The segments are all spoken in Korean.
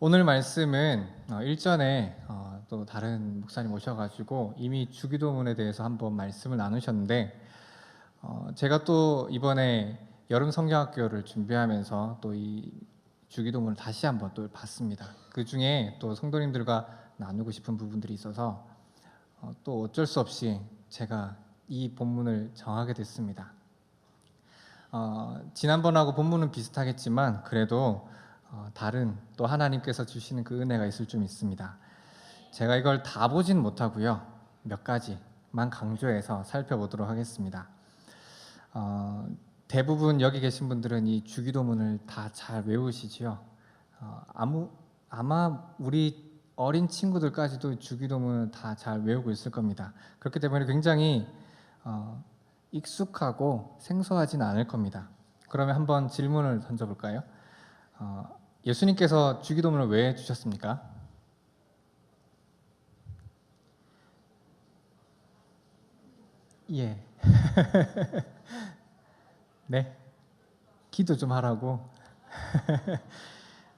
오늘 말씀은 일전에 또 다른 목사님 오셔가지고 이미 주기도문에 대해서 한번 말씀을 나누셨는데, 제가 또 이번에 여름 성경학교를 준비하면서 또 이 주기도문을 다시 한번 또 봤습니다. 그 중에 또 성도님들과 나누고 싶은 부분들이 있어서 또 어쩔 수 없이 제가 이 본문을 정하게 됐습니다. 지난번하고 본문은 비슷하겠지만 그래도 다른 또 하나님께서 주시는 그 은혜가 있을 좀 있습니다. 제가 이걸 다 보진 못하고요, 몇 가지만 강조해서 살펴보도록 하겠습니다. 대부분 여기 계신 분들은 이 주기도문을 다 잘 외우시지요. 아마 우리 어린 친구들까지도 주기도문을 다 잘 외우고 있을 겁니다. 그렇기 때문에 굉장히 익숙하고 생소하지는 않을 겁니다. 그러면 한번 질문을 던져볼까요? 예수님께서 주기도문을 왜 주셨습니까? 예. 네. 기도 좀 하라고.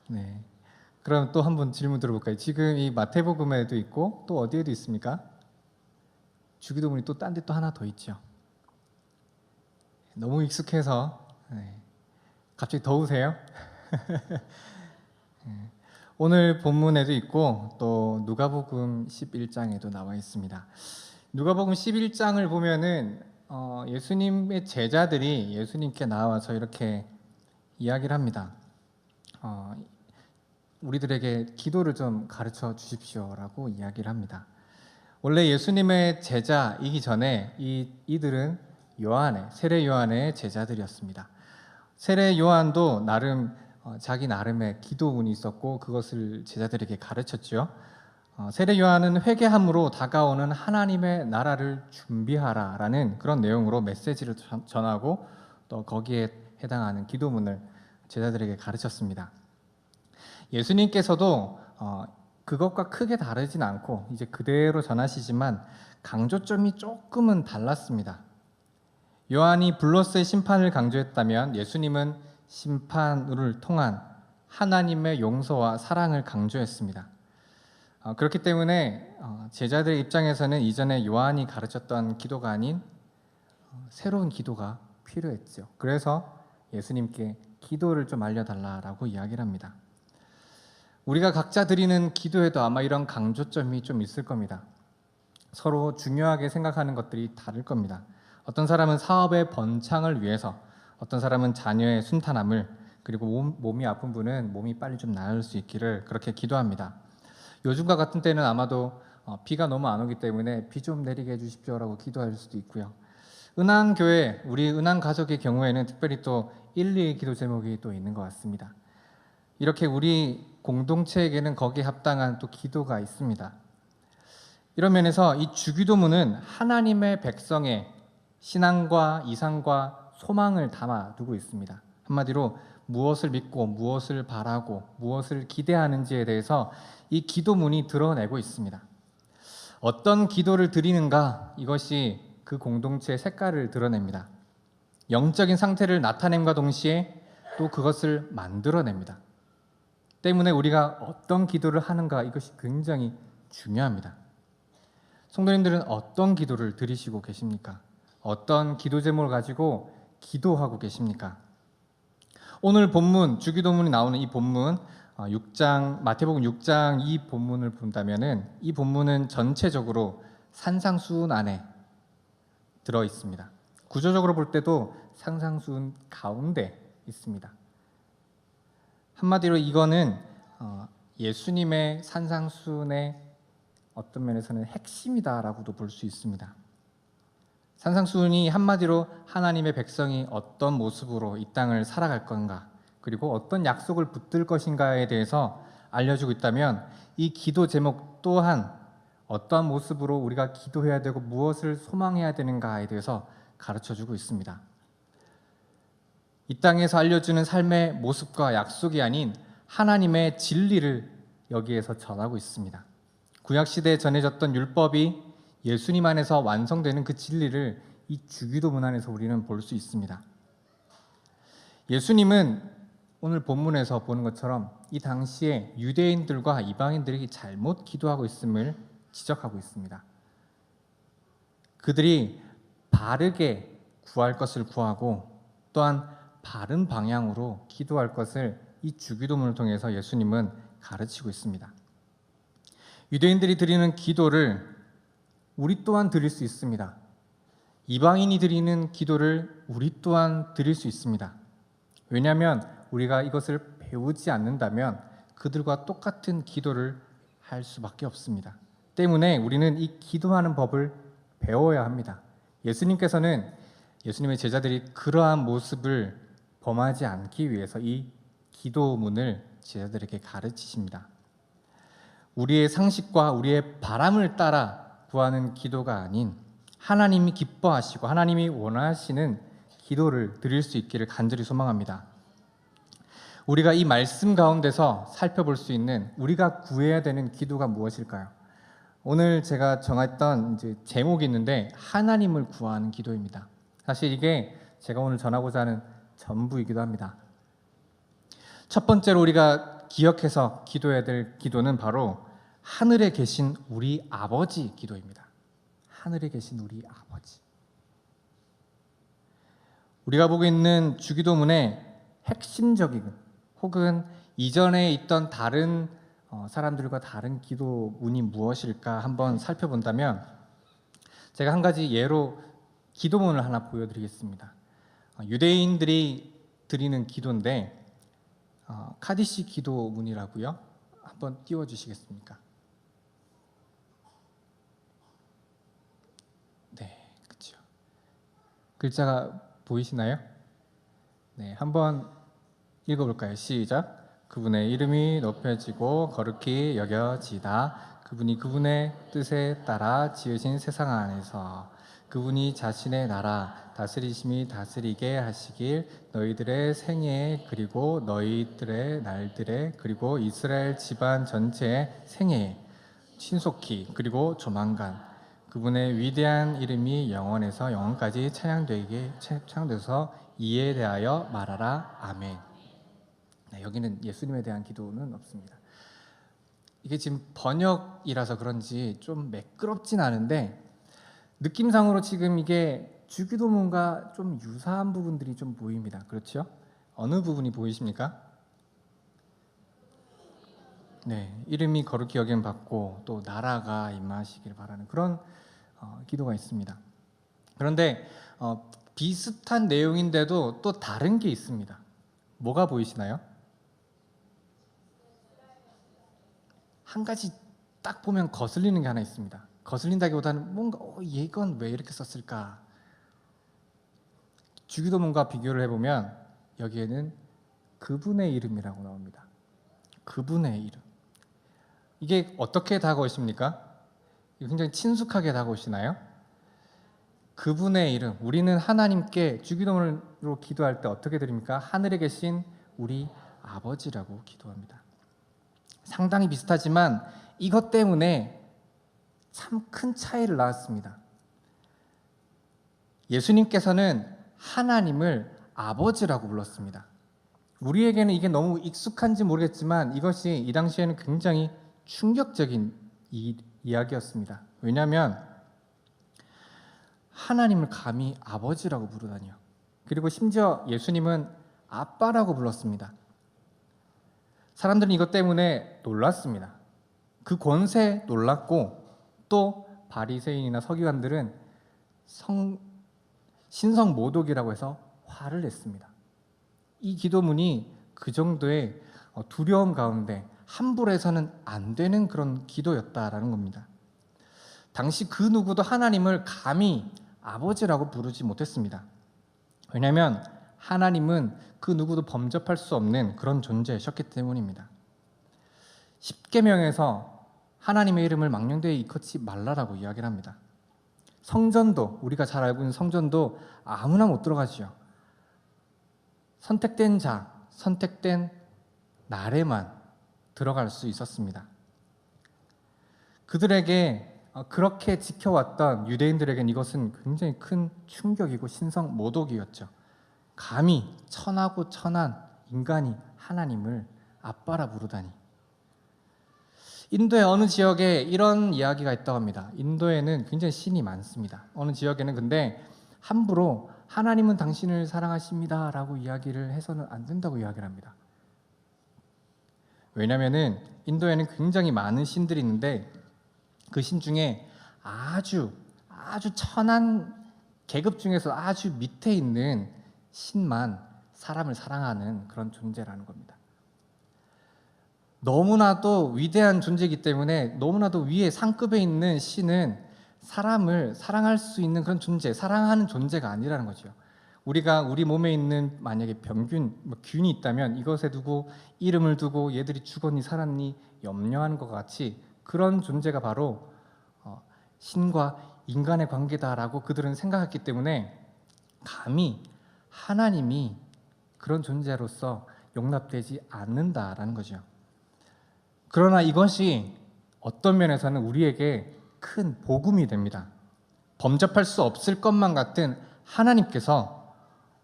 네. 그럼 또 한번 질문 들어볼까요? 지금 이 마태복음에도 있고 또 어디에도 있습니까? 주기도문이 또 딴 데 또 하나 더 있죠. 너무 익숙해서 갑자기 더우세요? 오늘 본문에도 있고 또 누가복음 11장에도 나와 있습니다. 누가복음 11장을 보면은 예수님의 제자들이 예수님께 나와서 이렇게 이야기를 합니다. 우리들에게 기도를 좀 가르쳐 주십시오라고 이야기를 합니다. 원래 예수님의 제자이기 전에 이들은 세례 요한의 제자들이었습니다. 세례 요한도 자기 나름의 기도문이 있었고 그것을 제자들에게 가르쳤죠. 세례 요한은 회개함으로 다가오는 하나님의 나라를 준비하라라는 그런 내용으로 메시지를 전하고 또 거기에 해당하는 기도문을 제자들에게 가르쳤습니다. 예수님께서도 그것과 크게 다르진 않고 이제 그대로 전하시지만 강조점이 조금은 달랐습니다. 요한이 블러스의 심판을 강조했다면 예수님은 심판을 통한 하나님의 용서와 사랑을 강조했습니다. 그렇기 때문에 제자들의 입장에서는 이전에 요한이 가르쳤던 기도가 아닌 새로운 기도가 필요했죠. 그래서 예수님께 기도를 좀 알려달라고 이야기를 합니다. 우리가 각자 드리는 기도에도 아마 이런 강조점이 좀 있을 겁니다. 서로 중요하게 생각하는 것들이 다를 겁니다. 어떤 사람은 사업의 번창을 위해서, 어떤 사람은 자녀의 순탄함을, 그리고 몸이 아픈 분은 몸이 빨리 좀 나을 수 있기를 그렇게 기도합니다. 요즘과 같은 때는 아마도 비가 너무 안 오기 때문에 비 좀 내리게 해주십시오라고 기도할 수도 있고요. 은한교회, 우리 은한가족의 경우에는 특별히 또 1, 2 기도 제목이 또 있는 것 같습니다. 이렇게 우리 공동체에게는 거기에 합당한 또 기도가 있습니다. 이런 면에서 이 주기도문은 하나님의 백성의 신앙과 이상과 소망을 담아두고 있습니다. 한마디로 무엇을 믿고 무엇을 바라고 무엇을 기대하는지에 대해서 이 기도문이 드러내고 있습니다. 어떤 기도를 드리는가, 이것이 그 공동체의 색깔을 드러냅니다. 영적인 상태를 나타냄과 동시에 또 그것을 만들어냅니다. 때문에 우리가 어떤 기도를 하는가, 이것이 굉장히 중요합니다. 성도님들은 어떤 기도를 드리시고 계십니까? 어떤 기도 제목을 가지고 기도하고 계십니까? 오늘 본문, 주기도문이 나오는 이 본문, 마태복음 6장 이 본문을 본다면은 이 본문은 전체적으로 산상수훈 안에 들어 있습니다. 구조적으로 볼 때도 산상수훈 가운데 있습니다. 한마디로 이거는 예수님의 산상수훈의 어떤 면에서는 핵심이다라고도 볼 수 있습니다. 산상수훈이 한마디로 하나님의 백성이 어떤 모습으로 이 땅을 살아갈 건가, 그리고 어떤 약속을 붙들 것인가에 대해서 알려주고 있다면, 이 기도 제목 또한 어떠한 모습으로 우리가 기도해야 되고 무엇을 소망해야 되는가에 대해서 가르쳐주고 있습니다. 이 땅에서 알려주는 삶의 모습과 약속이 아닌 하나님의 진리를 여기에서 전하고 있습니다. 구약시대에 전해졌던 율법이 예수님 안에서 완성되는 그 진리를 이 주기도문 안에서 우리는 볼 수 있습니다. 예수님은 오늘 본문에서 보는 것처럼 이 당시에 유대인들과 이방인들이 잘못 기도하고 있음을 지적하고 있습니다. 그들이 바르게 구할 것을 구하고 또한 바른 방향으로 기도할 것을 이 주기도문을 통해서 예수님은 가르치고 있습니다. 유대인들이 드리는 기도를 우리 또한 드릴 수 있습니다. 이방인이 드리는 기도를 우리 또한 드릴 수 있습니다. 왜냐하면 우리가 이것을 배우지 않는다면 그들과 똑같은 기도를 할 수밖에 없습니다. 때문에 우리는 이 기도하는 법을 배워야 합니다. 예수님께서는 예수님의 제자들이 그러한 모습을 범하지 않기 위해서 이 기도문을 제자들에게 가르치십니다. 우리의 상식과 우리의 바람을 따라 구하는 기도가 아닌 하나님이 기뻐하시고 하나님이 원하시는 기도를 드릴 수 있기를 간절히 소망합니다. 우리가 이 말씀 가운데서 살펴볼 수 있는 우리가 구해야 되는 기도가 무엇일까요? 오늘 제가 정했던 제목이 있는데 하나님을 구하는 기도입니다. 사실 이게 제가 오늘 전하고자 하는 전부이기도 합니다. 첫 번째로 우리가 기억해서 기도해야 될 기도는 바로 하늘에 계신 우리 아버지 기도입니다. 하늘에 계신 우리 아버지. 우리가 보고 있는 주기도문의 핵심적인 혹은 이전에 있던 다른 사람들과 다른 기도문이 무엇일까 한번 살펴본다면 제가 한 가지 예로 기도문을 하나 보여드리겠습니다. 유대인들이 드리는 기도인데 카디시 기도문이라고요. 한번 띄워주시겠습니까? 네, 그렇죠. 글자가 보이시나요? 네, 한번 읽어볼까요? 시작. 그분의 이름이 높여지고 거룩히 여겨지다. 그분이 그분의 뜻에 따라 지으신 세상 안에서 그분이 자신의 나라 다스리심이 다스리게 하시길 너희들의 생애에 그리고 너희들의 날들에 그리고 이스라엘 집안 전체의 생애에 신속히 그리고 조만간 그분의 위대한 이름이 영원에서 영원까지 찬양돼서 이에 대하여 말하라. 아멘. 네, 여기는 예수님에 대한 기도는 없습니다. 이게 지금 번역이라서 그런지 좀 매끄럽진 않은데 느낌상으로 지금 이게 주기도문과 좀 유사한 부분들이 좀 보입니다. 그렇죠? 어느 부분이 보이십니까? 네, 이름이 거룩히 여김 받고 또 나라가 임하시길 바라는 그런 기도가 있습니다. 그런데 비슷한 내용인데도 또 다른 게 있습니다. 뭐가 보이시나요? 한 가지 딱 보면 거슬리는 게 하나 있습니다. 거슬린다기보다는 뭔가 이건 왜 이렇게 썼을까? 주기도문과 비교를 해보면 여기에는 그분의 이름이라고 나옵니다. 그분의 이름. 이게 어떻게 다가오십니까? 굉장히 친숙하게 다가오시나요? 그분의 이름. 우리는 하나님께 주기도문으로 기도할 때 어떻게 드립니까? 하늘에 계신 우리 아버지라고 기도합니다. 상당히 비슷하지만 이것 때문에 참 큰 차이를 낳았습니다. 예수님께서는 하나님을 아버지라고 불렀습니다. 우리에게는 이게 너무 익숙한지 모르겠지만 이것이 이 당시에는 굉장히 충격적인 이야기였습니다. 왜냐하면 하나님을 감히 아버지라고 부르다니요. 그리고 심지어 예수님은 아빠라고 불렀습니다. 사람들은 이것 때문에 놀랐습니다. 그 권세에 놀랐고 또 바리새인이나 서기관들은 신성 모독이라고 해서 화를 냈습니다. 이 기도문이 그 정도의 두려움 가운데 함부로 해서는 안 되는 그런 기도였다라는 겁니다. 당시 그 누구도 하나님을 감히 아버지라고 부르지 못했습니다. 왜냐하면 하나님은 그 누구도 범접할 수 없는 그런 존재셨기 때문입니다. 십계명에서 하나님의 이름을 망령되이 일컫지 말라라고 이야기를 합니다. 성전도 우리가 잘 알고 있는 성전도 아무나 못 들어가지요. 선택된 자, 선택된 날에만 들어갈 수 있었습니다. 그들에게 그렇게 지켜왔던 유대인들에겐 이것은 굉장히 큰 충격이고 신성 모독이었죠. 감히 천하고 천한 인간이 하나님을 아빠라 부르다니. 인도의 어느 지역에 이런 이야기가 있다고 합니다. 인도에는 굉장히 신이 많습니다. 어느 지역에는 근데 함부로 하나님은 당신을 사랑하십니다 라고 이야기를 해서는 안 된다고 이야기를 합니다. 왜냐하면 인도에는 굉장히 많은 신들이 있는데 그 신 중에 아주 천한 계급 중에서 아주 밑에 있는 신만 사람을 사랑하는 그런 존재라는 겁니다. 너무나도 위대한 존재이기 때문에 너무나도 위에 상급에 있는 신은 사람을 사랑할 수 있는 그런 존재, 사랑하는 존재가 아니라는 거죠. 우리가 우리 몸에 있는 만약에 병균, 균이 있다면 이것에 두고 이름을 두고 얘들이 죽었니 살았니 염려하는 것 같이 그런 존재가 바로 신과 인간의 관계다라고 그들은 생각했기 때문에 감히 하나님이 그런 존재로서 용납되지 않는다라는 거죠. 그러나 이것이 어떤 면에서는 우리에게 큰 복음이 됩니다. 범접할 수 없을 것만 같은 하나님께서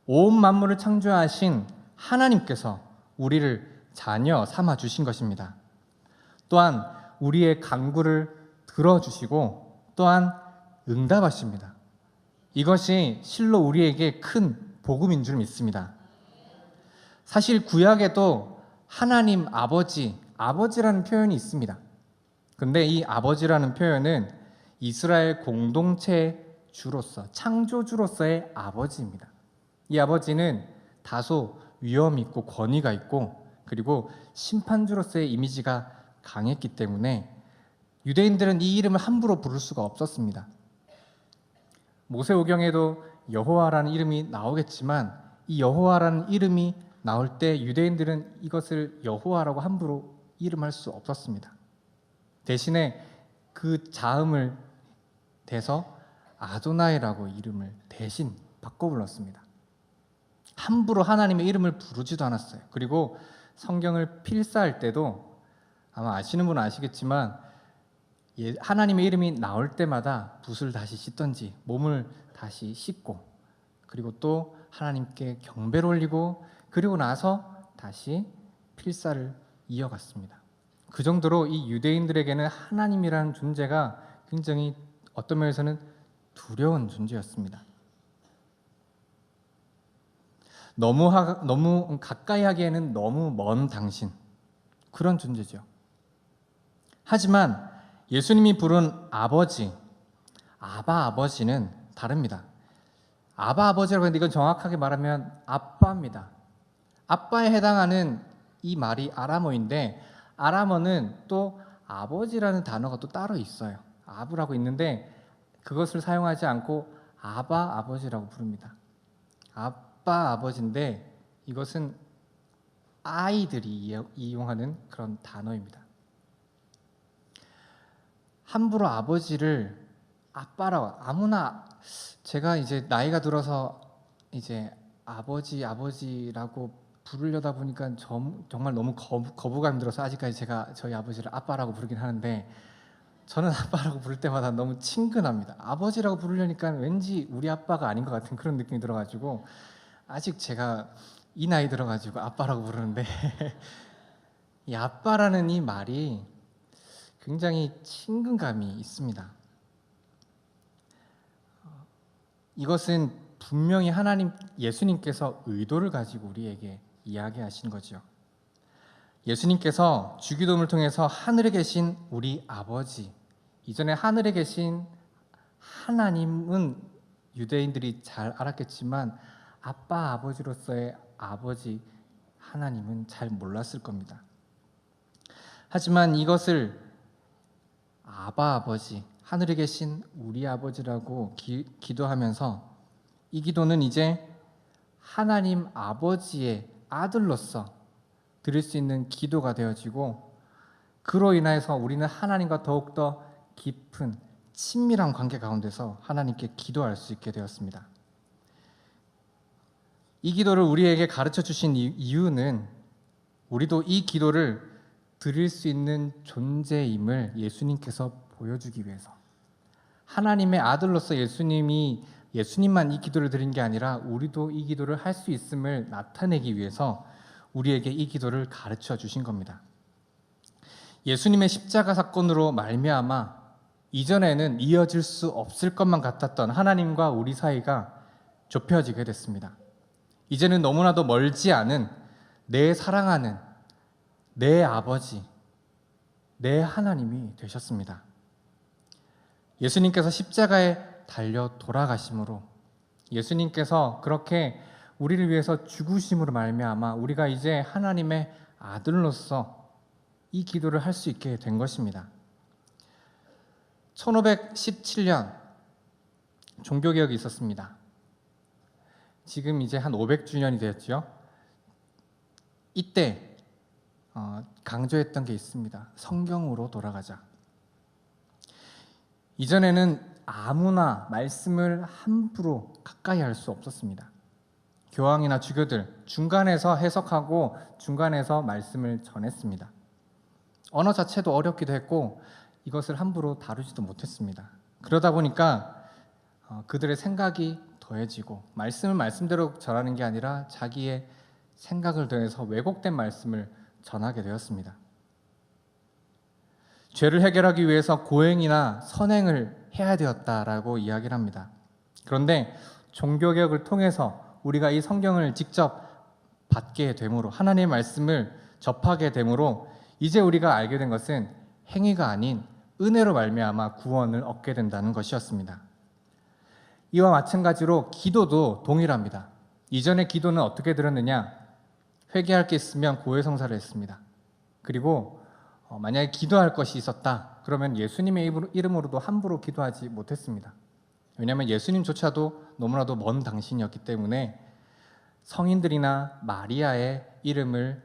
온 만물을 창조하신 하나님께서 우리를 자녀 삼아 주신 것입니다. 또한 우리의 간구를 들어주시고 또한 응답하십니다. 이것이 실로 우리에게 큰 복음인 줄 믿습니다. 사실 구약에도 하나님 아버지라는 표현이 있습니다. 근데 이 아버지라는 표현은 이스라엘 공동체 주로서 창조주로서의 아버지입니다. 이 아버지는 다소 위험 있고 권위가 있고 그리고 심판주로서의 이미지가 강했기 때문에 유대인들은 이 이름을 함부로 부를 수가 없었습니다. 모세오경에도 여호와라는 이름이 나오겠지만 이 여호와라는 이름이 나올 때 유대인들은 이것을 여호와라고 함부로 이름할 수 없었습니다. 대신에 그 자음을 대서 아도나이라고 이름을 대신 바꿔 불렀습니다. 함부로 하나님의 이름을 부르지도 않았어요. 그리고 성경을 필사할 때도 아마 아시는 분은 아시겠지만 하나님의 이름이 나올 때마다 붓을 다시 씻던지 몸을 다시 씻고 그리고 또 하나님께 경배를 올리고 그리고 나서 다시 필사를 이어갔습니다. 그 정도로 이 유대인들에게는 하나님이라는 존재가 굉장히 어떤 면에서는 두려운 존재였습니다. 너무 가까이 하기에는 너무 먼 당신, 그런 존재죠. 하지만 예수님이 부른 아버지, 아바 아버지는 다릅니다. 아바 아버지라고 했는데 이건 정확하게 말하면 아빠입니다. 아빠에 해당하는 이 말이 아람어인데 아람어는 또 아버지라는 단어가 또 따로 있어요. 아브라고 있는데 그것을 사용하지 않고 아바 아버지라고 부릅니다. 아빠 아버지인데 이것은 아이들이 이용하는 그런 단어입니다. 함부로 아버지를 아빠라고 아무나 제가 이제 나이가 들어서 이제 아버지라고 부르려다 보니까 정말 너무 거부감이 들어서 아직까지 제가 저희 아버지를 아빠라고 부르긴 하는데 저는 아빠라고 부를 때마다 너무 친근합니다. 아버지라고 부르려니까 왠지 우리 아빠가 아닌 것 같은 그런 느낌이 들어가지고 아직 제가 이 나이 들어가지고 아빠라고 부르는데 이 아빠라는 이 말이 굉장히 친근감이 있습니다. 이것은 분명히 예수님께서 의도를 가지고 우리에게 이야기하신 거죠. 예수님께서 주기도문을 통해서 하늘에 계신 우리 아버지, 이전에 하늘에 계신 하나님은 유대인들이 잘 알았겠지만 아빠 아버지로서의 아버지 하나님은 잘 몰랐을 겁니다. 하지만 이것을 아바 아버지, 하늘에 계신 우리 아버지라고 기도하면서 이 기도는 이제 하나님 아버지의 아들로서 드릴 수 있는 기도가 되어지고 그로 인하여서 우리는 하나님과 더욱더 깊은 친밀한 관계 가운데서 하나님께 기도할 수 있게 되었습니다. 이 기도를 우리에게 가르쳐 주신 이유는 우리도 이 기도를 드릴 수 있는 존재임을 예수님께서 보여주기 위해서, 하나님의 아들로서 예수님만 이 기도를 드린 게 아니라 우리도 이 기도를 할 수 있음을 나타내기 위해서 우리에게 이 기도를 가르쳐 주신 겁니다. 예수님의 십자가 사건으로 말미암아 이전에는 이어질 수 없을 것만 같았던 하나님과 우리 사이가 좁혀지게 됐습니다. 이제는 너무나도 멀지 않은 내 사랑하는 내 아버지, 내 하나님이 되셨습니다. 예수님께서 십자가에 달려 돌아가심으로, 예수님께서 그렇게 우리를 위해서 죽으심으로 말미암아 우리가 이제 하나님의 아들로서 이 기도를 할 수 있게 된 것입니다. 1517년 종교개혁이 있었습니다. 지금 이제 한 500주년이 되었죠. 이때 강조했던 게 있습니다. 성경으로 돌아가자. 이전에는 아무나 말씀을 함부로 가까이 할 수 없었습니다. 교황이나 주교들 중간에서 해석하고 중간에서 말씀을 전했습니다. 언어 자체도 어렵기도 했고 이것을 함부로 다루지도 못했습니다. 그러다 보니까 그들의 생각이 더해지고 말씀을 말씀대로 전하는 게 아니라 자기의 생각을 더해서 왜곡된 말씀을 전하게 되었습니다. 죄를 해결하기 위해서 고행이나 선행을 해야 되었다라고 이야기를 합니다. 그런데 종교개혁을 통해서 우리가 이 성경을 직접 받게 됨으로, 하나님의 말씀을 접하게 됨으로 이제 우리가 알게 된 것은 행위가 아닌 은혜로 말미암아 구원을 얻게 된다는 것이었습니다. 이와 마찬가지로 기도도 동일합니다. 이전의 기도는 어떻게 들었느냐? 회개할 게 있으면 고해성사를 했습니다. 그리고 만약에 기도할 것이 있었다 그러면 예수님의 이름으로도 함부로 기도하지 못했습니다. 왜냐하면 예수님조차도 너무나도 먼 당신이었기 때문에 성인들이나 마리아의 이름을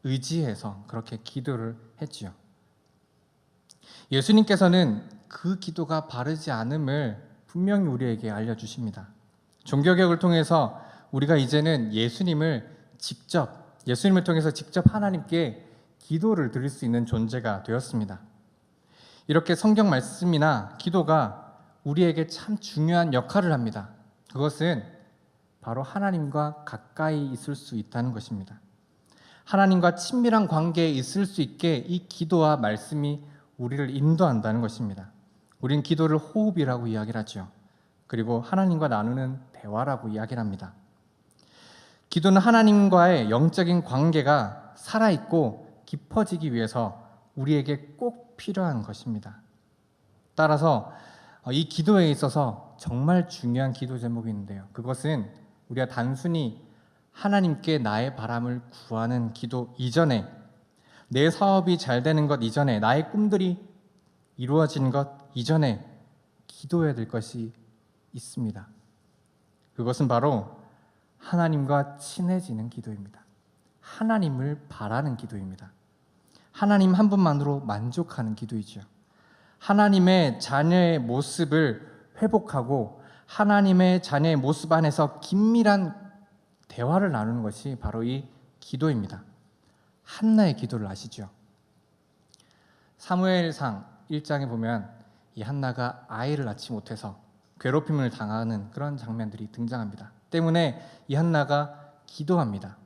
의지해서 그렇게 기도를 했지요. 예수님께서는 그 기도가 바르지 않음을 분명히 우리에게 알려주십니다. 종교개혁을 통해서 우리가 이제는 예수님을 통해서 직접 하나님께 기도를 드릴 수 있는 존재가 되었습니다. 이렇게 성경 말씀이나 기도가 우리에게 참 중요한 역할을 합니다. 그것은 바로 하나님과 가까이 있을 수 있다는 것입니다. 하나님과 친밀한 관계에 있을 수 있게 이 기도와 말씀이 우리를 인도한다는 것입니다. 우리는 기도를 호흡이라고 이야기를 하죠. 그리고 하나님과 나누는 대화라고 이야기를 합니다. 기도는 하나님과의 영적인 관계가 살아있고 깊어지기 위해서 우리에게 꼭 필요한 것입니다. 따라서 이 기도에 있어서 정말 중요한 기도 제목이 있는데요. 그것은 우리가 단순히 하나님께 나의 바람을 구하는 기도 이전에, 내 사업이 잘 되는 것 이전에, 나의 꿈들이 이루어진 것 이전에 기도해야 될 것이 있습니다. 그것은 바로 하나님과 친해지는 기도입니다. 하나님을 바라는 기도입니다. 하나님 한 분만으로 만족하는 기도이죠. 하나님의 자녀의 모습을 회복하고 하나님의 자녀의 모습 안에서 긴밀한 대화를 나누는 것이 바로 이 기도입니다. 한나의 기도를 아시죠? 사무엘상 1장에 보면 이 한나가 아이를 낳지 못해서 괴롭힘을 당하는 그런 장면들이 등장합니다. 때문에 이 한나가 기도합니다.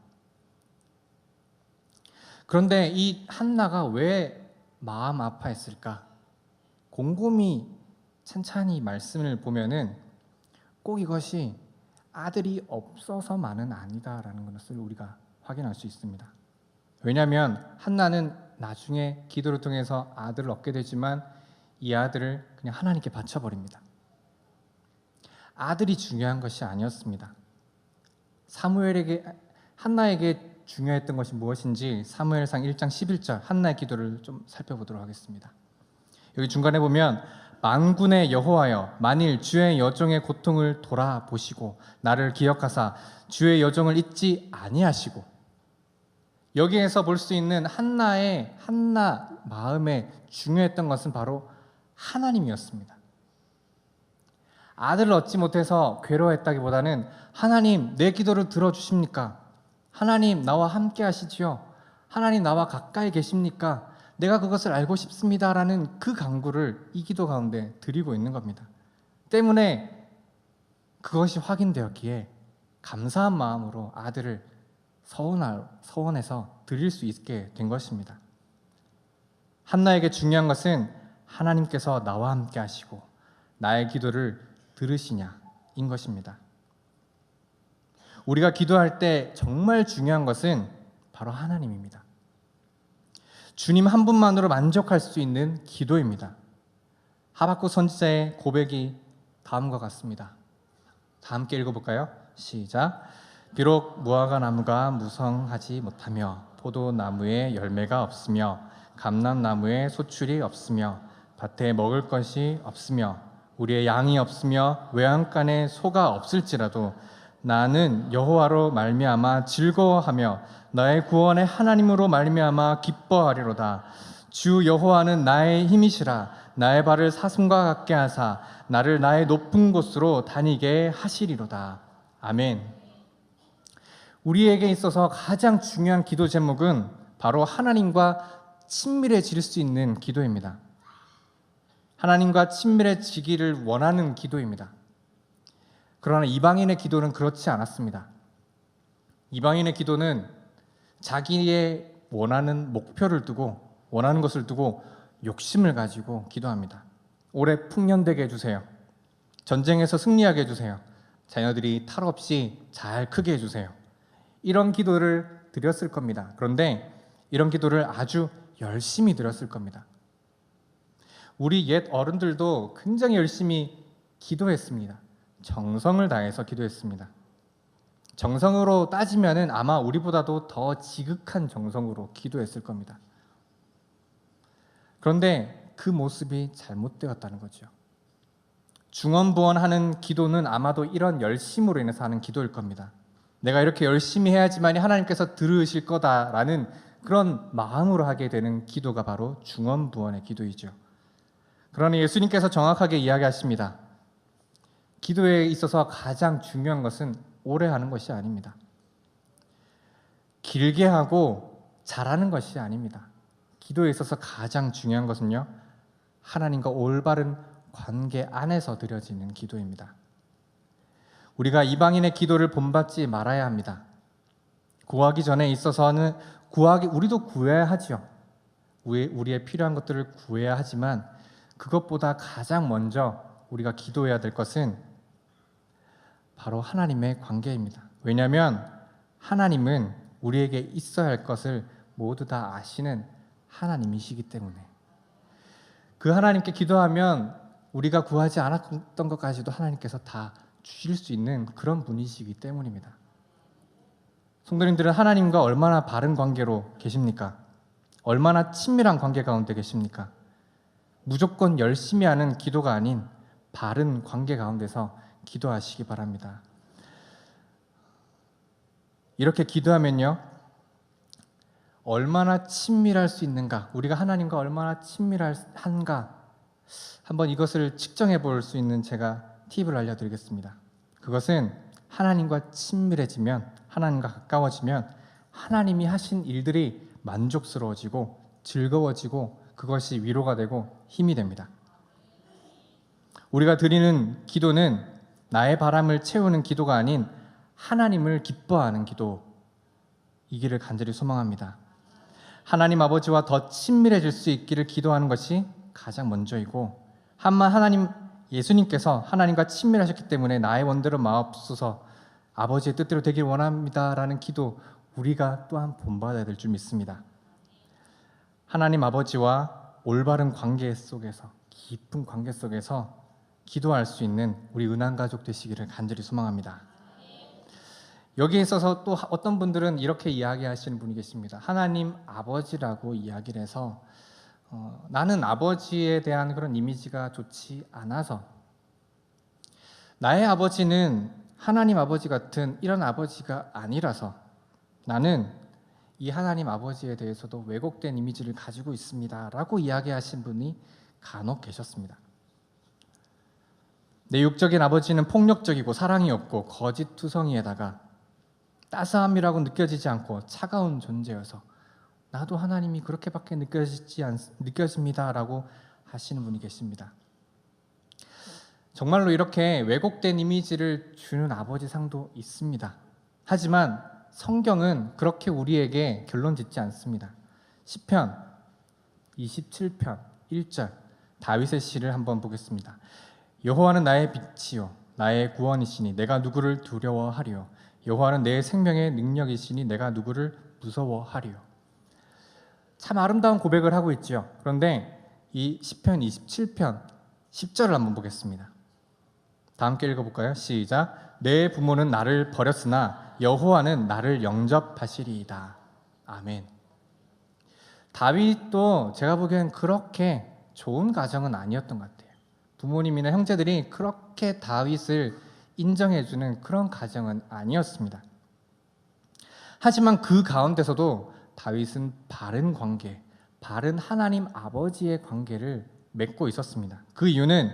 그런데 이 한나가 왜 마음 아파했을까? 곰곰이 찬찬히 말씀을 보면은 꼭 이것이 아들이 없어서만은 아니다라는 것을 우리가 확인할 수 있습니다. 왜냐하면 한나는 나중에 기도를 통해서 아들을 얻게 되지만 이 아들을 그냥 하나님께 바쳐버립니다. 아들이 중요한 것이 아니었습니다. 한나에게 중요했던 것이 무엇인지 사무엘상 1장 11절 한나의 기도를 좀 살펴보도록 하겠습니다. 여기 중간에 보면 만군의 여호와여, 만일 주의 여종의 고통을 돌아보시고 나를 기억하사 주의 여종을 잊지 아니하시고, 여기에서 볼 수 있는 한나 마음에 중요했던 것은 바로 하나님이었습니다. 아들을 얻지 못해서 괴로워했다기보다는 하나님 내 기도를 들어주십니까? 하나님 나와 함께 하시지요? 하나님 나와 가까이 계십니까? 내가 그것을 알고 싶습니다라는 그 간구를 이 기도 가운데 드리고 있는 겁니다. 때문에 그것이 확인되었기에 감사한 마음으로 아들을 서원해서 드릴 수 있게 된 것입니다. 한나에게 중요한 것은 하나님께서 나와 함께 하시고 나의 기도를 들으시냐인 것입니다. 우리가 기도할 때 정말 중요한 것은 바로 하나님입니다. 주님 한 분만으로 만족할 수 있는 기도입니다. 하박국 선지자의 고백이 다음과 같습니다. 다 함께 읽어볼까요? 시작. 비록 무화과 나무가 무성하지 못하며 포도나무에 열매가 없으며 감람나무에 소출이 없으며 밭에 먹을 것이 없으며 우리의 양이 없으며 외양간에 소가 없을지라도 나는 여호와로 말미암아 즐거워하며 나의 구원의 하나님으로 말미암아 기뻐하리로다. 주 여호와는 나의 힘이시라. 나의 발을 사슴과 같게 하사 나를 나의 높은 곳으로 다니게 하시리로다. 아멘. 우리에게 있어서 가장 중요한 기도 제목은 바로 하나님과 친밀해질 수 있는 기도입니다. 하나님과 친밀해지기를 원하는 기도입니다. 그러나 이방인의 기도는 그렇지 않았습니다. 이방인의 기도는 자기의 원하는 목표를 두고 원하는 것을 두고 욕심을 가지고 기도합니다. 올해 풍년되게 해주세요. 전쟁에서 승리하게 해주세요. 자녀들이 탈 없이 잘 크게 해주세요. 이런 기도를 드렸을 겁니다. 그런데 이런 기도를 아주 열심히 드렸을 겁니다. 우리 옛 어른들도 굉장히 열심히 기도했습니다. 정성을 다해서 기도했습니다. 정성으로 따지면은 아마 우리보다도 더 지극한 정성으로 기도했을 겁니다. 그런데 그 모습이 잘못되었다는 거죠. 중언부언하는 기도는 아마도 이런 열심으로 인해서 하는 기도일 겁니다. 내가 이렇게 열심히 해야지만이 하나님께서 들으실 거다라는 그런 마음으로 하게 되는 기도가 바로 중언부언의 기도이죠. 그러나 예수님께서 정확하게 이야기하십니다. 기도에 있어서 가장 중요한 것은 오래 하는 것이 아닙니다. 길게 하고 잘하는 것이 아닙니다. 기도에 있어서 가장 중요한 것은요, 하나님과 올바른 관계 안에서 드려지는 기도입니다. 우리가 이방인의 기도를 본받지 말아야 합니다. 구하기 전에 있어서는 우리도 구해야 하죠. 우리의 필요한 것들을 구해야 하지만 그것보다 가장 먼저 우리가 기도해야 될 것은 바로 하나님의 관계입니다. 왜냐하면 하나님은 우리에게 있어야 할 것을 모두 다 아시는 하나님이시기 때문에 그 하나님께 기도하면 우리가 구하지 않았던 것까지도 하나님께서 다 주실 수 있는 그런 분이시기 때문입니다. 성도님들은 하나님과 얼마나 바른 관계로 계십니까? 얼마나 친밀한 관계 가운데 계십니까? 무조건 열심히 하는 기도가 아닌 바른 관계 가운데서 기도하시기 바랍니다. 이렇게 기도하면요, 얼마나 친밀할 수 있는가, 우리가 하나님과 얼마나 친밀한가, 한번 이것을 측정해 볼 수 있는 제가 팁을 알려드리겠습니다. 그것은 하나님과 친밀해지면, 하나님과 가까워지면 하나님이 하신 일들이 만족스러워지고 즐거워지고 그것이 위로가 되고 힘이 됩니다. 우리가 드리는 기도는 나의 바람을 채우는 기도가 아닌 하나님을 기뻐하는 기도이기를 간절히 소망합니다. 하나님 아버지와 더 친밀해질 수 있기를 기도하는 것이 가장 먼저이고, 하나님 예수님께서 하나님과 친밀하셨기 때문에 나의 원대로 마옵소서 아버지의 뜻대로 되길 원합니다라는 기도 우리가 또한 본받아야 될 줄 믿습니다. 하나님 아버지와 올바른 관계 속에서, 깊은 관계 속에서 기도할 수 있는 우리 은한가족 되시기를 간절히 소망합니다. 여기에 있어서 또 어떤 분들은 이렇게 이야기하시는 분이 계십니다. 하나님 아버지라고 이야기를 해서 나는 아버지에 대한 그런 이미지가 좋지 않아서, 나의 아버지는 하나님 아버지 같은 이런 아버지가 아니라서 나는 이 하나님 아버지에 대해서도 왜곡된 이미지를 가지고 있습니다 라고 이야기하신 분이 간혹 계셨습니다. 내 육적인 아버지는 폭력적이고 사랑이 없고 거짓투성이에다가 따스함이라고 느껴지지 않고 차가운 존재여서 나도 하나님이 그렇게밖에 느껴집니다 라고 하시는 분이 계십니다. 정말로 이렇게 왜곡된 이미지를 주는 아버지 상도 있습니다. 하지만 성경은 그렇게 우리에게 결론 짓지 않습니다. 시편 27편 1절 다윗의 시를 한번 보겠습니다. 여호와는 나의 빛이요 나의 구원이시니 내가 누구를 두려워하리요. 여호와는 내 생명의 능력이시니 내가 누구를 무서워하리요. 참 아름다운 고백을 하고 있지요. 그런데 이 시편 27편 10절을 한번 보겠습니다. 다 함께 읽어볼까요? 시작. 내 부모는 나를 버렸으나 여호와는 나를 영접하시리이다. 아멘. 다윗도 제가 보기엔 그렇게 좋은 가정은 아니었던 것 같아요. 부모님이나 형제들이 그렇게 다윗을 인정해주는 그런 가정은 아니었습니다. 하지만 그 가운데서도 다윗은 바른 관계, 바른 하나님 아버지의 관계를 맺고 있었습니다. 그 이유는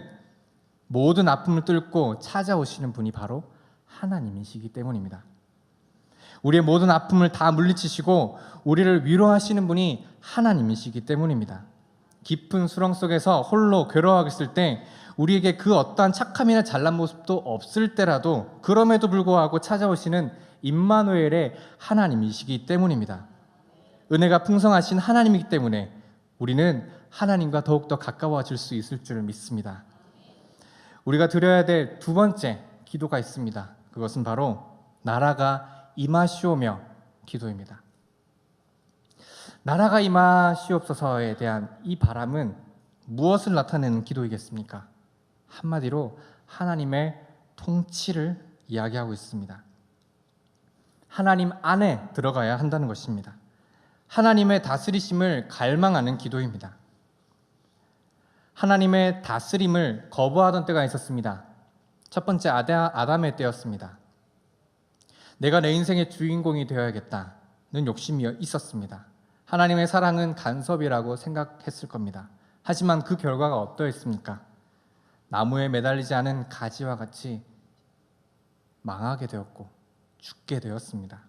모든 아픔을 뚫고 찾아오시는 분이 바로 하나님이시기 때문입니다. 우리의 모든 아픔을 다 물리치시고 우리를 위로하시는 분이 하나님이시기 때문입니다. 깊은 수렁 속에서 홀로 괴로워하고 있을 때 우리에게 그 어떠한 착함이나 잘난 모습도 없을 때라도 그럼에도 불구하고 찾아오시는 임마누엘의 하나님이시기 때문입니다. 은혜가 풍성하신 하나님이기 때문에 우리는 하나님과 더욱더 가까워질 수 있을 줄 믿습니다. 우리가 드려야 될 두 번째 기도가 있습니다. 그것은 바로 나라가 임하시오며 기도입니다. 나라가 임하시옵소서에 대한 이 바람은 무엇을 나타내는 기도이겠습니까? 한마디로 하나님의 통치를 이야기하고 있습니다. 하나님 안에 들어가야 한다는 것입니다. 하나님의 다스리심을 갈망하는 기도입니다. 하나님의 다스림을 거부하던 때가 있었습니다. 첫 번째 아담의 때였습니다. 내가 내 인생의 주인공이 되어야겠다는 욕심이 있었습니다. 하나님의 사랑은 간섭이라고 생각했을 겁니다. 하지만 그 결과가 어떠했습니까? 나무에 매달리지 않은 가지와 같이 망하게 되었고 죽게 되었습니다.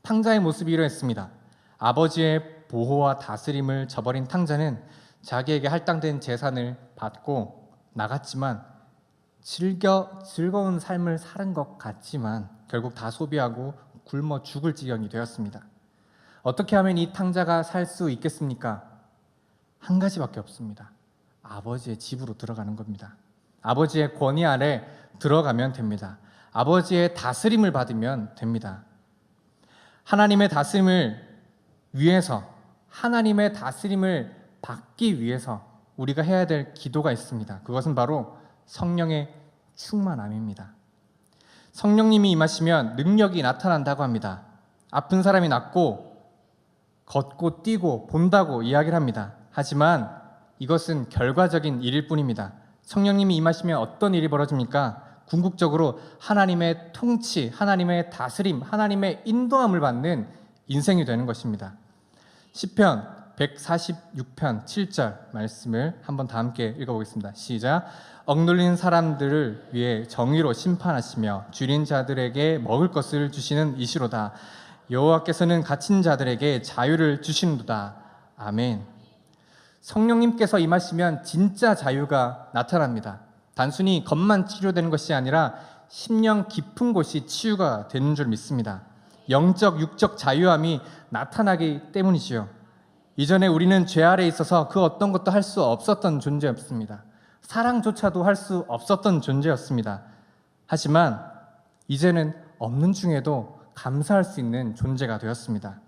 탕자의 모습이 이러했습니다. 아버지의 보호와 다스림을 저버린 탕자는 자기에게 할당된 재산을 받고 나갔지만 즐거운 삶을 사는 것 같지만 결국 다 소비하고 굶어 죽을 지경이 되었습니다. 어떻게 하면 이 탕자가 살 수 있겠습니까? 한 가지밖에 없습니다. 아버지의 집으로 들어가는 겁니다. 아버지의 권위 아래 들어가면 됩니다. 아버지의 다스림을 받으면 됩니다. 하나님의 다스림을 위해서, 하나님의 다스림을 받기 위해서 우리가 해야 될 기도가 있습니다. 그것은 바로 성령의 충만함입니다. 성령님이 임하시면 능력이 나타난다고 합니다. 아픈 사람이 낫고 걷고 뛰고 본다고 이야기를 합니다. 하지만 이것은 결과적인 일일 뿐입니다. 성령님이 임하시면 어떤 일이 벌어집니까? 궁극적으로 하나님의 통치, 하나님의 다스림, 하나님의 인도함을 받는 인생이 되는 것입니다. 시편 146편 7절 말씀을 한번 다 함께 읽어보겠습니다. 시작. 억눌린 사람들을 위해 정의로 심판하시며 줄인 자들에게 먹을 것을 주시는 이시로다. 여호와께서는 갇힌 자들에게 자유를 주시는도다. 아멘. 성령님께서 임하시면 진짜 자유가 나타납니다. 단순히 겉만 치료되는 것이 아니라 심령 깊은 곳이 치유가 되는 줄 믿습니다. 영적, 육적 자유함이 나타나기 때문이지요. 이전에 우리는 죄 아래 있어서 그 어떤 것도 할 수 없었던 존재였습니다. 사랑조차도 할 수 없었던 존재였습니다. 하지만 이제는 없는 중에도 감사할 수 있는 존재가 되었습니다.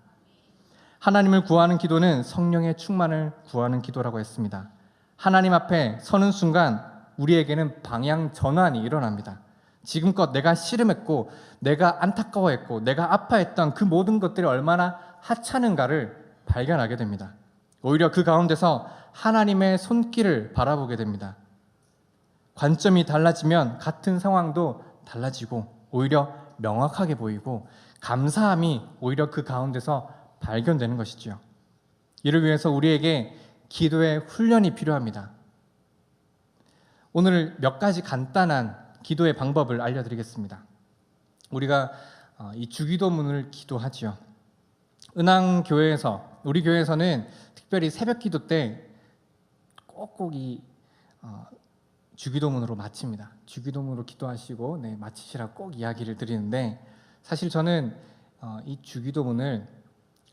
하나님을 구하는 기도는 성령의 충만을 구하는 기도라고 했습니다. 하나님 앞에 서는 순간 우리에게는 방향 전환이 일어납니다. 지금껏 내가 씨름했고 내가 안타까워했고 내가 아파했던 그 모든 것들이 얼마나 하찮은가를 발견하게 됩니다. 오히려 그 가운데서 하나님의 손길을 바라보게 됩니다. 관점이 달라지면 같은 상황도 달라지고 오히려 명확하게 보이고 감사함이 오히려 그 가운데서 발견되는 것이지요. 이를 위해서 우리에게 기도의 훈련이 필요합니다. 오늘 몇 가지 간단한 기도의 방법을 알려드리겠습니다. 우리가 이 주기도문을 기도하지요. 은항교회에서 우리 교회에서는 특별히 새벽기도 때 꼭꼭 이 주기도문으로 마칩니다. 주기도문으로 기도하시고 마치시라고 꼭 이야기를 드리는데 사실 저는 이 주기도문을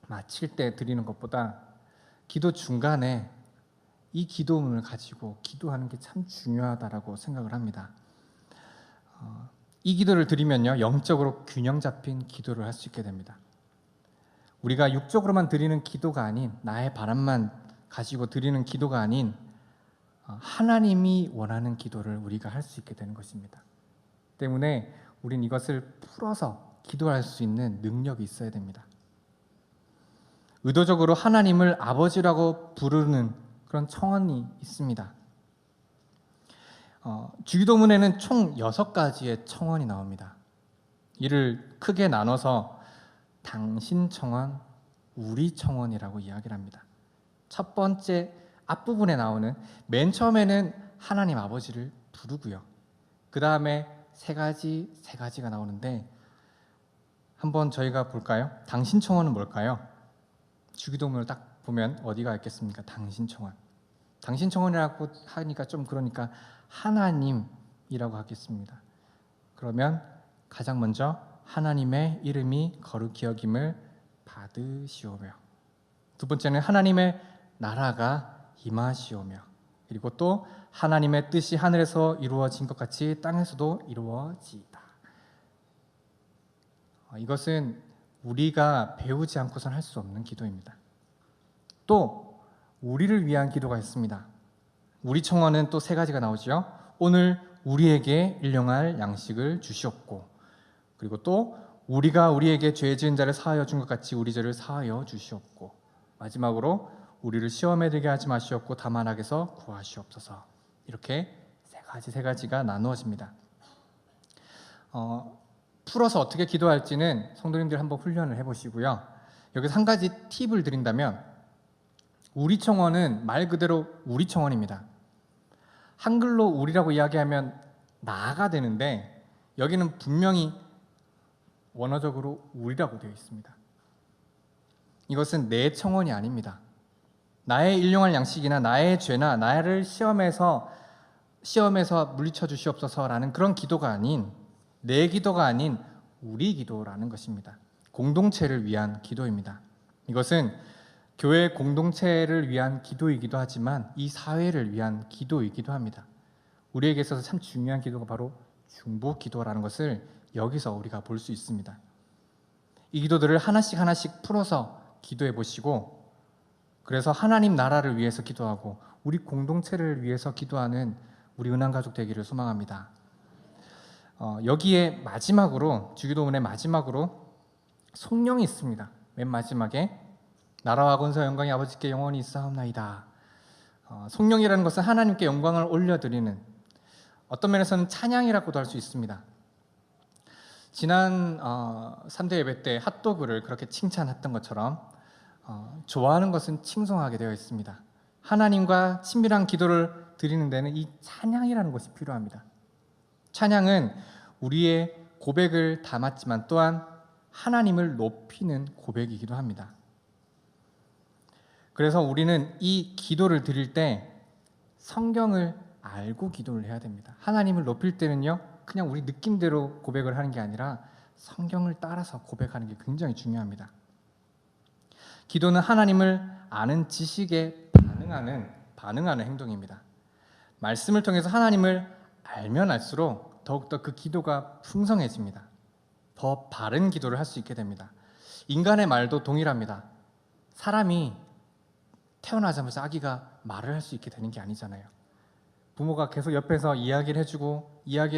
마칠 때 드리는 것보다 기도 중간에 이 기도문을 가지고 기도하는 게 참 중요하다라고 생각을 합니다. 이 기도를 드리면요, 영적으로 균형 잡힌 기도를 할 수 있게 됩니다. 우리가 육적으로만 드리는 기도가 아닌, 나의 바람만 가지고 드리는 기도가 아닌 하나님이 원하는 기도를 우리가 할 수 있게 되는 것입니다. 때문에 우린 이것을 풀어서 기도할 수 있는 능력이 있어야 됩니다. 의도적으로 하나님을 아버지라고 부르는 그런 청원이 있습니다. 주기도문에는 총 6가지의 청원이 나옵니다. 이를 크게 나눠서 당신 청원, 우리 청원이라고 이야기를 합니다. 첫 번째 앞부분에 나오는, 맨 처음에는 하나님 아버지를 부르고요. 그 다음에 세 가지가 나오는데, 한번 저희가 볼까요? 당신 청원은 뭘까요? 주기도문을 딱 보면 어디가 있겠습니까? 당신 청원. 당신 청원이라고 하니까 좀 그러니까 하나님이라고 하겠습니다. 그러면 가장 먼저 하나님의 이름이 거룩히 여김을 받으시오며, 두 번째는 하나님의 나라가 임하시오며, 그리고 또 하나님의 뜻이 하늘에서 이루어진 것 같이 땅에서도 이루어지이다. 이것은 우리가 배우지 않고선 할 수 없는 기도입니다. 또 우리를 위한 기도가 있습니다. 우리 청원은 또 3가지가 나오죠. 오늘 우리에게 일용할 양식을 주시옵고, 그리고 또 우리가 우리에게 죄 지은 자를 사하여 준 것 같이 우리 죄를 사하여 주시옵고, 마지막으로 우리를 시험에 들게 하지 마시옵고 다만 악에서 구하시옵소서. 이렇게 세 가지가 나누어집니다. 풀어서 어떻게 기도할지는 성도님들 한번 훈련을 해보시고요. 여기서 한 가지 팁을 드린다면, 우리 청원은 말 그대로 우리 청원입니다. 한글로 우리라고 이야기하면 나가 되는데, 여기는 분명히 원어적으로 우리라고 되어 있습니다. 이것은 내 청원이 아닙니다. 나의 일용할 양식이나 나의 죄나 나를 시험에서 물리쳐 주시옵소서라는 그런 기도가 아닌, 내 기도가 아닌 우리 기도라는 것입니다. 공동체를 위한 기도입니다. 이것은 교회 공동체를 위한 기도이기도 하지만 이 사회를 위한 기도이기도 합니다. 우리에게 있어서 참 중요한 기도가 바로 중보 기도라는 것을 여기서 우리가 볼 수 있습니다. 이 기도들을 하나씩 풀어서 기도해 보시고, 그래서 하나님 나라를 위해서 기도하고 우리 공동체를 위해서 기도하는 우리 은한가족 되기를 소망합니다. 여기에 마지막으로, 주기도문의 마지막으로 성령이 있습니다. 맨 마지막에 나라와 권세 영광이 아버지께 영원히 있사옵나이다. 성령이라는 것은 하나님께 영광을 올려드리는, 어떤 면에서는 찬양이라고도 할 수 있습니다. 지난 3대 예배 때 핫도그를 그렇게 칭찬했던 것처럼 좋아하는 것은 칭송하게 되어 있습니다. 하나님과 친밀한 기도를 드리는 데는 이 찬양이라는 것이 필요합니다. 찬양은 우리의 고백을 담았지만 또한 하나님을 높이는 고백이기도 합니다. 그래서 우리는 이 기도를 드릴 때 성경을 알고 기도를 해야 됩니다. 하나님을 높일 때는요, 그냥 우리 느낌대로 고백을 하는 게 아니라 성경을 따라서 고백하는 게 굉장히 중요합니다. 기도는 하나님을 아는 지식에 반응하는 행동입니다. 말씀을 통해서 하나님을 알면 알수록 더욱더 그 기도가 풍성해집니다. 더 바른 기도를 할 수 있게 됩니다. 인간의 말도 동일합니다. 사람이 태어나자마자 아기가 말을 할 수 있게 되는 게 아니잖아요. 부모가 계속 옆에서 이야기를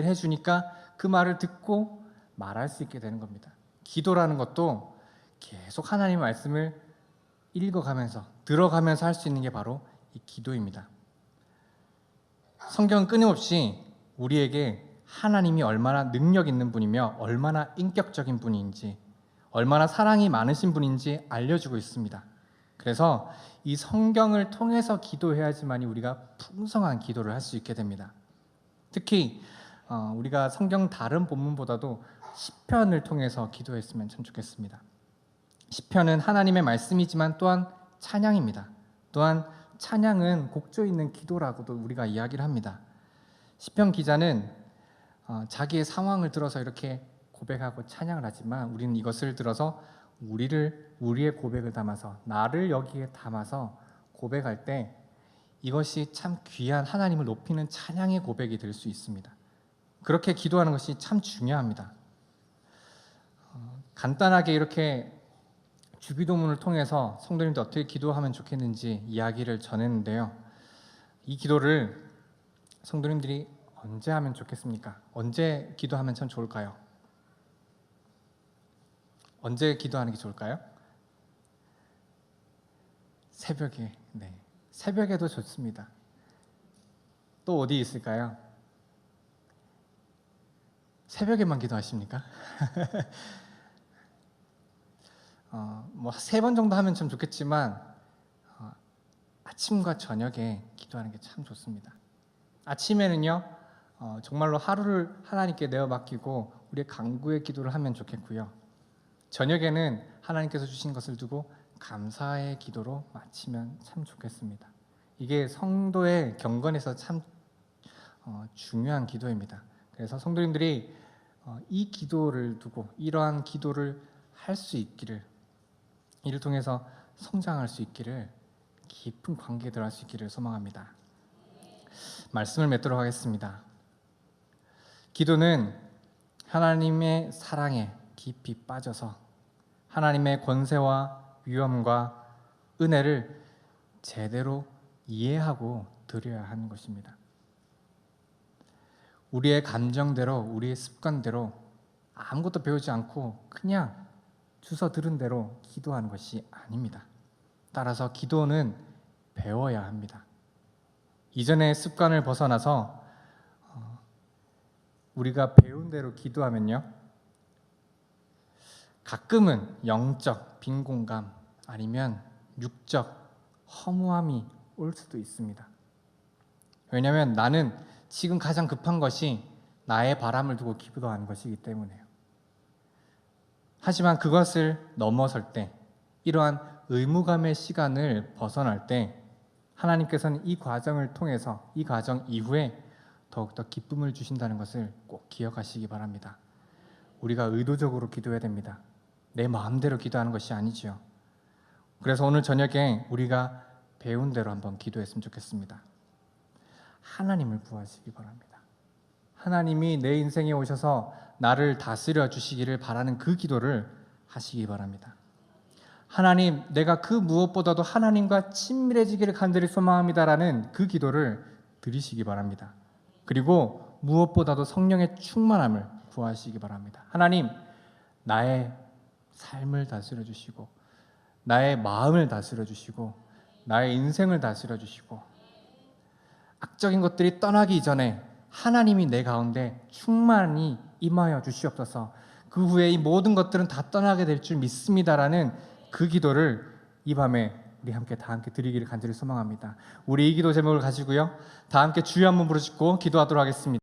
해주니까 그 말을 듣고 말할 수 있게 되는 겁니다. 기도라는 것도 계속 하나님의 말씀을 읽어가면서 들어가면서 할 수 있는 게 바로 이 기도입니다. 성경은 끊임없이 우리에게 하나님이 얼마나 능력 있는 분이며 얼마나 인격적인 분인지, 얼마나 사랑이 많으신 분인지 알려주고 있습니다. 그래서 이 성경을 통해서 기도해야지만이 우리가 풍성한 기도를 할 수 있게 됩니다. 특히 우리가 성경 다른 본문보다도 시편을 통해서 기도했으면 참 좋겠습니다. 시편은 하나님의 말씀이지만 또한 찬양입니다. 또한 찬양은 곡조 있는 기도라고도 우리가 이야기를 합니다. 시편 기자는 자기의 상황을 들어서 이렇게 고백하고 찬양을 하지만 우리는 이것을 들어서 우리의 고백을 담아서 나를 여기에 담아서 고백할 때 이것이 참 귀한 하나님을 높이는 찬양의 고백이 될 수 있습니다. 그렇게 기도하는 것이 참 중요합니다. 간단하게 이렇게 주기도문을 통해서 성도님들 어떻게 기도하면 좋겠는지 이야기를 전했는데요. 이 기도를 성도님들이 언제 하면 좋겠습니까? 언제 기도하면 참 좋을까요? 언제 기도하는 게 좋을까요? 새벽에, 네, 새벽에도 좋습니다. 또 어디 있을까요? 새벽에만 기도하십니까? 뭐 3번 정도 하면 참 좋겠지만 아침과 저녁에 기도하는 게 참 좋습니다. 아침에는요 정말로 하루를 하나님께 내어 맡기고 우리의 간구의 기도를 하면 좋겠고요. 저녁에는 하나님께서 주신 것을 두고 감사의 기도로 마치면 참 좋겠습니다. 이게 성도의 경건에서 참 중요한 기도입니다. 그래서 성도님들이 이 기도를 두고 이러한 기도를 할 수 있기를, 이를 통해서 성장할 수 있기를, 깊은 관계에 들어갈 수 있기를 소망합니다. 말씀을 맺도록 하겠습니다. 기도는 하나님의 사랑에 깊이 빠져서 하나님의 권세와 위엄과 은혜를 제대로 이해하고 드려야 하는 것입니다. 우리의 감정대로, 우리의 습관대로 아무것도 배우지 않고 그냥 주워 들은 대로 기도하는 것이 아닙니다. 따라서 기도는 배워야 합니다. 이전의 습관을 벗어나서 우리가 배운 대로 기도하면요, 가끔은 영적 빈곤감 아니면 육적 허무함이 올 수도 있습니다. 왜냐하면 나는 지금 가장 급한 것이 나의 바람을 두고 기도하는 것이기 때문에요. 하지만 그것을 넘어설 때, 이러한 의무감의 시간을 벗어날 때 하나님께서는 이 과정을 통해서, 이 과정 이후에 더욱더 기쁨을 주신다는 것을 꼭 기억하시기 바랍니다. 우리가 의도적으로 기도해야 됩니다. 내 마음대로 기도하는 것이 아니지요. 그래서 오늘 저녁에 우리가 배운 대로 한번 기도했으면 좋겠습니다. 하나님을 구하시기 바랍니다. 하나님이 내 인생에 오셔서 나를 다스려 주시기를 바라는 그 기도를 하시기 바랍니다. 하나님, 내가 그 무엇보다도 하나님과 친밀해지기를 간절히 소망합니다라는 그 기도를 드리시기 바랍니다. 그리고 무엇보다도 성령의 충만함을 구하시기 바랍니다. 하나님, 나의 삶을 다스려 주시고 나의 마음을 다스려 주시고 나의 인생을 다스려 주시고 악적인 것들이 떠나기 전에 하나님이 내 가운데 충만히 임하여 주시옵소서. 그 후에 이 모든 것들은 다 떠나게 될 줄 믿습니다라는 그 기도를 이 밤에 우리 다 함께 드리기를 간절히 소망합니다. 우리 이 기도 제목을 가지고요, 다 함께 주여 한번 부르짖고 기도하도록 하겠습니다.